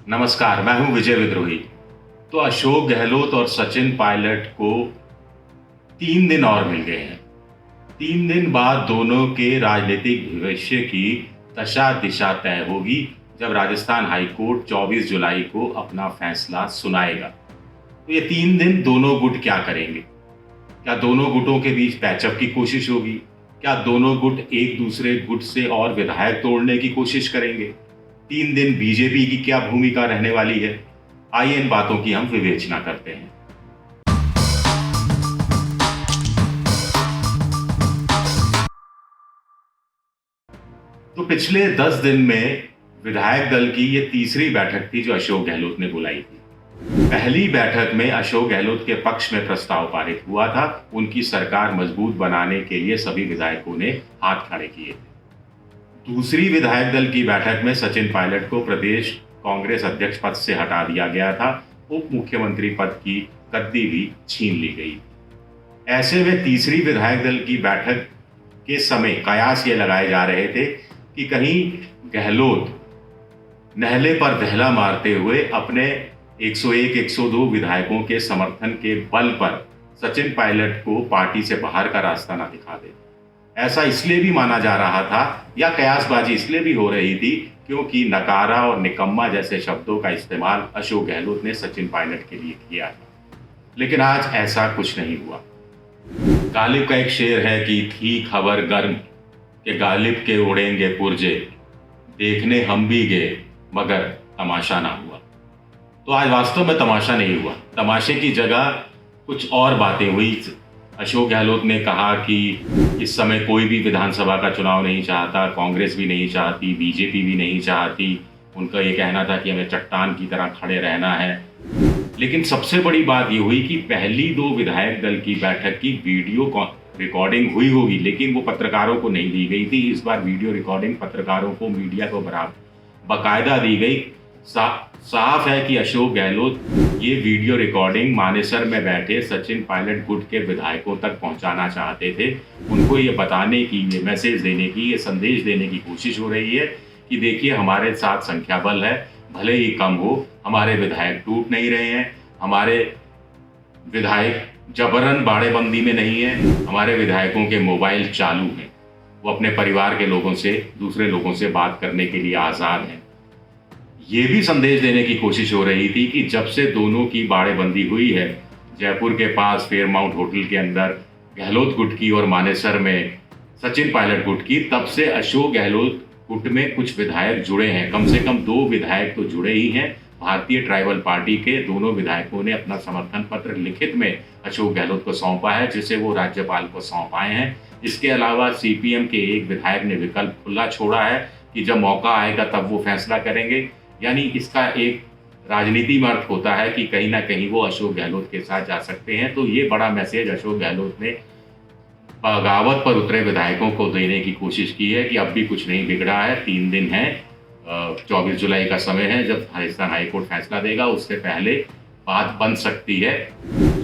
नमस्कार, मैं हूं विजय विद्रोही। तो अशोक गहलोत और सचिन पायलट को 3 दिन और मिल गए हैं। 3 दिन बाद दोनों के राजनीतिक भविष्य की दशा दिशा तय होगी जब राजस्थान हाईकोर्ट 24 जुलाई को अपना फैसला सुनाएगा। तो ये 3 दिन दोनों गुट क्या करेंगे? क्या दोनों गुटों के बीच पैचअप की कोशिश होगी? क्या दोनों गुट एक दूसरे गुट से और विधायक तोड़ने की कोशिश करेंगे? 3 दिन बीजेपी की क्या भूमिका रहने वाली है? आइए इन बातों की हम विवेचना करते हैं। तो पिछले 10 दिन में विधायक दल की ये तीसरी बैठक थी जो अशोक गहलोत ने बुलाई थी। पहली बैठक में अशोक गहलोत के पक्ष में प्रस्ताव पारित हुआ था। उनकी सरकार मजबूत बनाने के लिए सभी विधायकों ने हाथ खड़े किए थे। दूसरी विधायक दल की बैठक में सचिन पायलट को प्रदेश कांग्रेस अध्यक्ष पद से हटा दिया गया था। उप मुख्यमंत्री पद की गद्दी भी छीन ली गई। ऐसे में तीसरी विधायक दल की बैठक के समय कयास ये लगाए जा रहे थे कि कहीं गहलोत नहले पर दहला मारते हुए अपने 101, 102 विधायकों के समर्थन के बल पर सचिन पायलट को पार्टी से बाहर का रास्ता ना दिखा दे। ऐसा इसलिए भी माना जा रहा था या कयासबाजी इसलिए भी हो रही थी क्योंकि नकारा और निकम्मा जैसे शब्दों का इस्तेमाल अशोक गहलोत ने सचिन पायलट के लिए किया था। लेकिन आज ऐसा कुछ नहीं हुआ। गालिब का एक शेर है कि थी खबर गर्म कि गालिब के उड़ेंगे पुर्जे, देखने हम भी गए मगर तमाशा ना हुआ। तो आज वास्तव में तमाशा नहीं हुआ। तमाशे की जगह कुछ और बातें हुई। अशोक गहलोत ने कहा कि इस समय कोई भी विधानसभा का चुनाव नहीं चाहता, कांग्रेस भी नहीं चाहती, बीजेपी भी नहीं चाहती। उनका ये कहना था कि हमें चट्टान की तरह खड़े रहना है। लेकिन सबसे बड़ी बात ये हुई कि पहली 2 विधायक दल की बैठक की वीडियो रिकॉर्डिंग हुई होगी, लेकिन वो पत्रकारों को नहीं दी गई थी। इस बार वीडियो रिकॉर्डिंग पत्रकारों को, मीडिया को बाकायदा दी गई। साफ है कि अशोक गहलोत ये वीडियो रिकॉर्डिंग मानेसर में बैठे सचिन पायलट गुट के विधायकों तक पहुंचाना चाहते थे। उनको ये बताने की, ये मैसेज देने की, ये संदेश देने की कोशिश हो रही है कि देखिए हमारे साथ संख्या बल है, भले ही कम हो, हमारे विधायक टूट नहीं रहे हैं, हमारे विधायक जबरन बाड़ेबंदी में नहीं है, हमारे विधायकों के मोबाइल चालू हैं, वो अपने परिवार के लोगों से, दूसरे लोगों से बात करने के लिए आज़ाद हैं। ये भी संदेश देने की कोशिश हो रही थी कि जब से दोनों की बाड़ेबंदी हुई है, जयपुर के पास फेयरमाउंट होटल के अंदर गहलोत गुट की और मानेसर में सचिन पायलट गुट की, तब से अशोक गहलोत गुट में कुछ विधायक जुड़े हैं। कम से कम 2 विधायक तो जुड़े ही हैं। भारतीय ट्राइबल पार्टी के दोनों विधायकों ने अपना समर्थन पत्र लिखित में अशोक गहलोत को सौंपा है, जिसे वो राज्यपाल को सौंप आए हैं। इसके अलावा सीपीएम के एक विधायक ने विकल्प खुला छोड़ा है कि जब मौका आएगा तब वो फैसला करेंगे। यानी इसका एक राजनीति में अर्थ होता है कि कहीं ना कहीं वो अशोक गहलोत के साथ जा सकते हैं। तो ये बड़ा मैसेज अशोक गहलोत ने बगावत पर उतरे विधायकों को देने की कोशिश की है कि अब भी कुछ नहीं बिगड़ा है। 3 दिन है, 24 जुलाई का समय है जब राजस्थान हाईकोर्ट फैसला देगा, उससे पहले बात बन सकती है।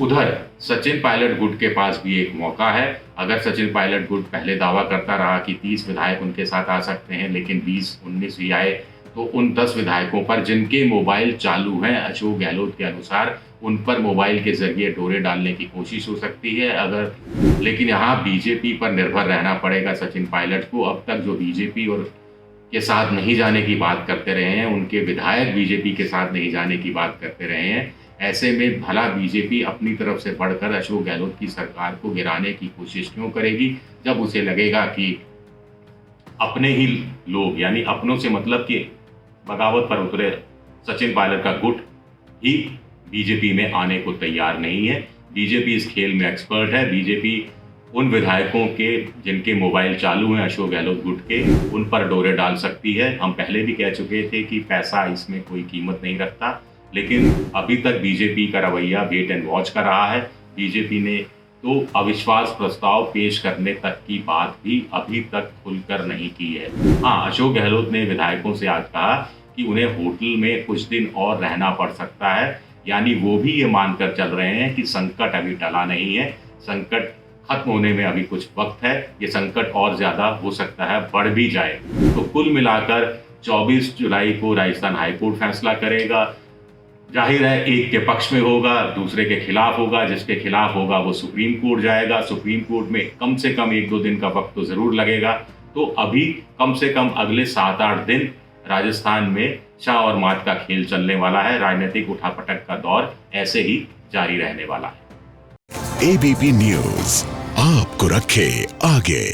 उधर सचिन पायलट गुट के पास भी एक मौका है। अगर सचिन पायलट गुट पहले दावा करता रहा कि 30 विधायक उनके साथ आ सकते हैं, लेकिन 20-19 भी आए, तो उन 10 विधायकों पर जिनके मोबाइल चालू हैं अशोक गहलोत के अनुसार, उन पर मोबाइल के जरिए डोरे डालने की कोशिश हो सकती है। लेकिन यहाँ बीजेपी पर निर्भर रहना पड़ेगा सचिन पायलट को। अब तक जो बीजेपी और के साथ नहीं जाने की बात करते रहे हैं, उनके विधायक बीजेपी के साथ नहीं जाने की बात करते रहे हैं। ऐसे में भला बीजेपी अपनी तरफ से बढ़कर अशोक गहलोत की सरकार को गिराने की कोशिश क्यों करेगी, जब उसे लगेगा कि अपने ही लोग, यानी अपनों से मतलब कि बगावत पर उतरे सचिन पायलट का गुट ही बीजेपी में आने को तैयार नहीं है। बीजेपी इस खेल में एक्सपर्ट है। बीजेपी उन विधायकों के जिनके मोबाइल चालू हैं अशोक गहलोत गुट के, उन पर डोरे डाल सकती है। हम पहले भी कह चुके थे कि पैसा इसमें कोई कीमत नहीं रखता, लेकिन अभी तक बीजेपी का रवैया वेट एंड वॉच का रहा है। बीजेपी ने तो अविश्वास प्रस्ताव पेश करने तक की बात भी अभी तक खुलकर नहीं की है। हाँ, अशोक गहलोत ने विधायकों से आज कहा कि उन्हें होटल में कुछ दिन और रहना पड़ सकता है। यानी वो भी ये मानकर चल रहे हैं कि संकट अभी टला नहीं है, संकट खत्म होने में अभी कुछ वक्त है, ये संकट और ज़्यादा हो सकता है बढ़ भी जाए। तो कुल मिलाकर 24 जुलाई को राजस्थान हाईकोर्ट फैसला करेगा। जाहिर है एक के पक्ष में होगा, दूसरे के खिलाफ होगा, जिसके खिलाफ होगा वो सुप्रीम कोर्ट जाएगा। सुप्रीम कोर्ट में कम से कम 1-2 दिन का वक्त तो जरूर लगेगा। तो अभी कम से कम अगले 7-8 दिन राजस्थान में शाह और मात का खेल चलने वाला है। राजनीतिक उठापटक का दौर ऐसे ही जारी रहने वाला है। एबीपी न्यूज आपको रखे आगे।